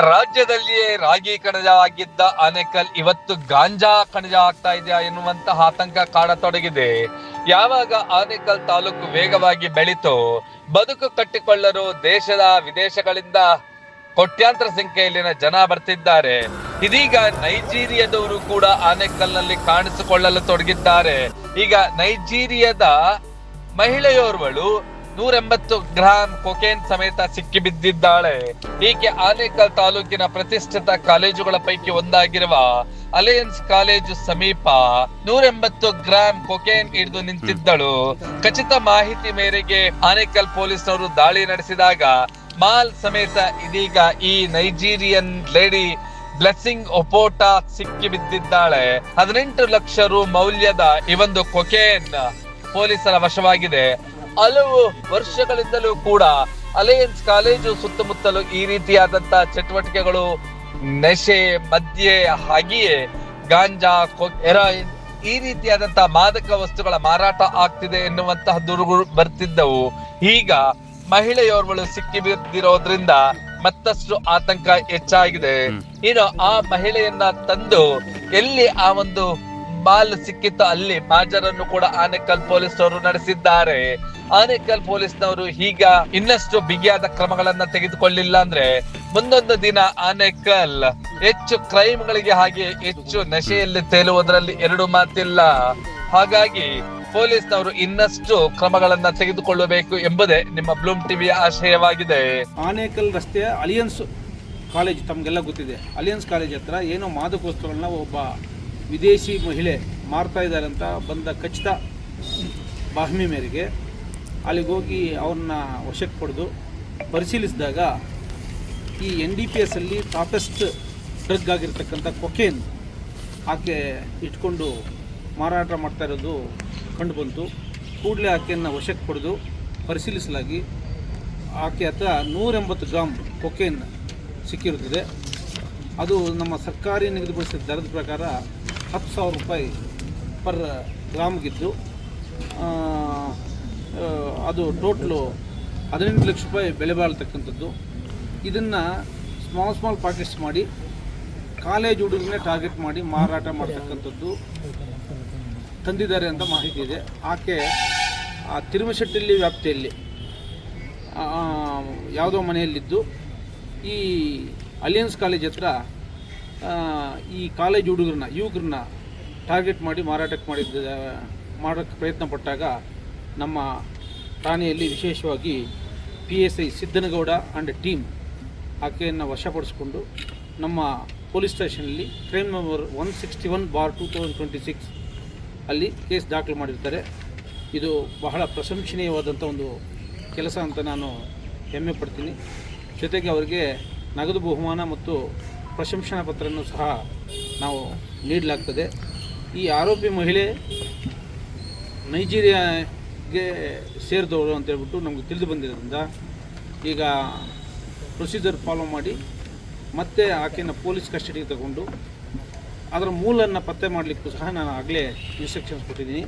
ರಾಜ್ಯದಲ್ಲಿಯೇ ರಾಗಿ ಕಣಜ ಆಗಿದ್ದ ಆನೇಕಲ್ ಇವತ್ತು ಗಾಂಜಾ ಕಣಜ ಆಗ್ತಾ ಇದೆಯಾ ಎನ್ನುವಂತಹ ಆತಂಕ ಕಾಡತೊಡಗಿದೆ. ಯಾವಾಗ ಆನೇಕಲ್ ತಾಲೂಕು ವೇಗವಾಗಿ ಬೆಳೀತೋ ಬದುಕು ಕಟ್ಟಿಕೊಳ್ಳಲು ದೇಶದ ವಿದೇಶಗಳಿಂದ ಕೋಟ್ಯಾಂತರ ಸಂಖ್ಯೆಯಲ್ಲಿನ ಜನ ಬರ್ತಿದ್ದಾರೆ. ಇದೀಗ ನೈಜೀರಿಯಾದವರು ಕೂಡ ಆನೇಕಲ್ನಲ್ಲಿ ಕಾಣಿಸಿಕೊಳ್ಳಲು ತೊಡಗಿದ್ದಾರೆ. ಈಗ ನೈಜೀರಿಯಾದ ಮಹಿಳೆಯೋರ್ವಳು 180 ಗ್ರಾಂ ಕೊಕೇನ್ ಸಮೇತ ಸಿಕ್ಕಿ ಬಿದ್ದಿದ್ದಾಳೆ. ಈಕೆ ಆನೇಕಲ್ ತಾಲೂಕಿನ ಪ್ರತಿಷ್ಠಿತ ಕಾಲೇಜುಗಳ ಪೈಕಿ ಒಂದಾಗಿರುವ ಅಲಯನ್ಸ್ ಕಾಲೇಜು ಸಮೀಪ 180 ಗ್ರಾಂ ಕೊಕೇನ್ ಹಿಡಿದು ನಿಂತಿದ್ದಳು. ಖಚಿತ ಮಾಹಿತಿ ಮೇರೆಗೆ ಆನೇಕಲ್ ಪೊಲೀಸರು ದಾಳಿ ನಡೆಸಿದಾಗ ಮಾಲ್ ಸಮೇತ ಇದೀಗ ಈ ನೈಜೀರಿಯನ್ ಲೇಡಿ ಬ್ಲೆಸ್ಸಿಂಗ್ ಒಪೋಟಾ ಸಿಕ್ಕಿ ಬಿದ್ದಿದ್ದಾಳೆ. 18 ಲಕ್ಷ ರು ಮೌಲ್ಯದ ಈ ಒಂದು ಕೊಕೇನ್ ಪೊಲೀಸರ ವಶವಾಗಿದೆ. ಹಲವು ವರ್ಷಗಳಿಂದಲೂ ಕೂಡ ಅಲಯನ್ಸ್ ಕಾಲೇಜು ಸುತ್ತಮುತ್ತಲು ಈ ರೀತಿಯಾದಂತಹ ಚಟುವಟಿಕೆಗಳು, ನಶೆ, ಮದ್ಯ, ಹಾಗೆಯೇ ಗಾಂಜಾ, ಹೆರಾಯಿನ್ ಈ ರೀತಿಯಾದಂತಹ ಮಾದಕ ವಸ್ತುಗಳ ಮಾರಾಟ ಆಗ್ತಿದೆ ಎನ್ನುವಂತಹ ದೂರುಗಳು ಬರ್ತಿದ್ದವು. ಈಗ ಮಹಿಳೆಯೋರ್ವಳು ಸಿಕ್ಕಿ ಬಿದ್ದಿರೋದ್ರಿಂದ ಮತ್ತಷ್ಟು ಆತಂಕ ಹೆಚ್ಚಾಗಿದೆ. ಇನ್ನು ಆ ಮಹಿಳೆಯನ್ನ ತಂದು ಎಲ್ಲಿ ಆ ಒಂದು ಮಾಲ್ ಸಿಕ್ಕಿತ್ತು ಅಲ್ಲಿ ಮಾಜರನ್ನು ಕೂಡ ಆನೇಕಲ್ ಪೊಲೀಸರು ನಡೆಸಿದ್ದಾರೆ. ಆನೇಕಲ್ ಪೊಲೀಸ್ನವರು ಈಗ ಇನ್ನಷ್ಟು ಬಿಗಿಯಾದ ಕ್ರಮಗಳನ್ನ ತೆಗೆದುಕೊಳ್ಳಿಲ್ಲ ಅಂದ್ರೆ ಮುಂದೊಂದು ದಿನ ಆನೇಕಲ್ ಹೆಚ್ಚು ಕ್ರೈಮ್ಗಳಿಗೆ ಹಾಗೆ ಹೆಚ್ಚು ನಶೆಯಲ್ಲಿ ತೇಲುವುದರಲ್ಲಿ ಎರಡು ಮಾತಿಲ್ಲ. ಹಾಗಾಗಿ ಪೊಲೀಸ್ನವರು ಇನ್ನಷ್ಟು ಕ್ರಮಗಳನ್ನ ತೆಗೆದುಕೊಳ್ಳಬೇಕು ಎಂಬುದೇ ನಿಮ್ಮ ಬ್ಲೂಮ್ ಟಿವಿಯ ಆಶಯವಾಗಿದೆ. ಆನೇಕಲ್ ರಸ್ತೆಯ ಅಲಿಯನ್ಸ್ ಕಾಲೇಜ್ ತಮಗೆಲ್ಲ ಗೊತ್ತಿದೆ. ಅಲಿಯನ್ಸ್ ಕಾಲೇಜ್ ಹತ್ರ ಏನೋ ಮಾದಕ ವಸ್ತುಗಳನ್ನ ಒಬ್ಬ ವಿದೇಶಿ ಮಹಿಳೆ ಮಾರ್ತಾ ಇದ್ದಾರೆ ಅಂತ ಬಂದ ಖಚಿತ ಬಾಹ್ಮಿ ಮೇರೆಗೆ ಅಲ್ಲಿಗೆ ಹೋಗಿ ಅವ್ರನ್ನ ವಶಕ್ಕೆ ಪಡೆದು ಪರಿಶೀಲಿಸಿದಾಗ ಈ NDPS ಅಲ್ಲಿ ಟಾಪೆಸ್ಟ್ ಡ್ರಗ್ ಆಗಿರ್ತಕ್ಕಂಥ ಕೊಕೇನ್ ಆಕೆ ಇಟ್ಕೊಂಡು ಮಾರಾಟ ಮಾಡ್ತಾ ಇರೋದು ಕಂಡುಬಂತು. ಕೂಡಲೇ ಆಕೆಯನ್ನು ವಶಕ್ಕೆ ಪಡೆದು ಪರಿಶೀಲಿಸಲಾಗಿ ಆಕೆ ಹತ್ರ 180 ಗ್ರಾಂ ಕೊಕೇನ್ ಸಿಕ್ಕಿರುತ್ತದೆ. ಅದು ನಮ್ಮ ಸರ್ಕಾರಿ ನಿಗದಿಪಡಿಸಿದ ದರದ ಪ್ರಕಾರ 10,000 ರೂಪಾಯಿ ಪರ್ ಗ್ರಾಮ್ಗಿದ್ದು ಅದು ಟೋಟ್ಲು 18 ಲಕ್ಷ ರೂಪಾಯಿ ಬೆಲೆ ಬಾಳ್ತಕ್ಕಂಥದ್ದು. ಇದನ್ನು ಸ್ಮಾಲ್ ಪಾಕೆಟ್ಸ್ ಮಾಡಿ ಕಾಲೇಜ್ ಹುಡುಗರನ್ನೇ ಟಾರ್ಗೆಟ್ ಮಾಡಿ ಮಾರಾಟ ಮಾಡ್ತಕ್ಕಂಥದ್ದು ತಂದಿದ್ದಾರೆ ಅಂತ ಮಾಹಿತಿ ಇದೆ. ಆಕೆ ಆ ತಿರುಮಶೆಟ್ಟಿ ವ್ಯಾಪ್ತಿಯಲ್ಲಿ ಯಾವುದೋ ಮನೆಯಲ್ಲಿದ್ದು ಈ ಅಲಿಯನ್ಸ್ ಕಾಲೇಜ್ ಹತ್ರ ಈ ಕಾಲೇಜ್ ಹುಡುಗರನ್ನ ಯುವಕರನ್ನ ಟಾರ್ಗೆಟ್ ಮಾಡಿ ಮಾಡೋಕ್ಕೆ ಪ್ರಯತ್ನ ಪಟ್ಟಾಗ ನಮ್ಮ ಠಾಣೆಯಲ್ಲಿ ವಿಶೇಷವಾಗಿ PSI ಸಿದ್ದನಗೌಡ ಆ್ಯಂಡ್ ಟೀಮ್ ಆಕೆಯನ್ನು ವಶಪಡಿಸಿಕೊಂಡು ನಮ್ಮ ಪೊಲೀಸ್ ಸ್ಟೇಷನಲ್ಲಿ ಕ್ರೈಮ್ ನಂಬರ್ 161/2026 ಅಲ್ಲಿ ಕೇಸ್ ದಾಖಲು ಮಾಡಿರ್ತಾರೆ. ಇದು ಬಹಳ ಪ್ರಶಂಸನೀಯವಾದಂಥ ಒಂದು ಕೆಲಸ ಅಂತ ನಾನು ಹೆಮ್ಮೆ ಪಡ್ತೀನಿ. ಜೊತೆಗೆ ಅವರಿಗೆ ನಗದು ಬಹುಮಾನ ಮತ್ತು ಪ್ರಶಂಸನಾ ಪತ್ರವನ್ನು ಸಹ ನಾವು ನೀಡಲಾಗ್ತದೆ. ಈ ಆರೋಪಿ ಮಹಿಳೆ ನೈಜೀರಿಯಾಗೆ ಸೇರಿದವರು ಅಂತೇಳ್ಬಿಟ್ಟು ನಮಗೆ ತಿಳಿದು ಬಂದಿರೋದ್ರಿಂದ ಈಗ ಪ್ರೊಸೀಜರ್ ಫಾಲೋ ಮಾಡಿ ಮತ್ತೆ ಆಕೆಯನ್ನು ಪೊಲೀಸ್ ಕಸ್ಟಡಿಗೆ ತಗೊಂಡು ಅದರ ಮೂಲನ್ನು ಪತ್ತೆ ಮಾಡಲಿಕ್ಕೂ ಸಹ ನಾನು ಆಗಲೇ ಇನ್ಸ್ಟ್ರಕ್ಷನ್ಸ್ ಕೊಟ್ಟಿದ್ದೀನಿ.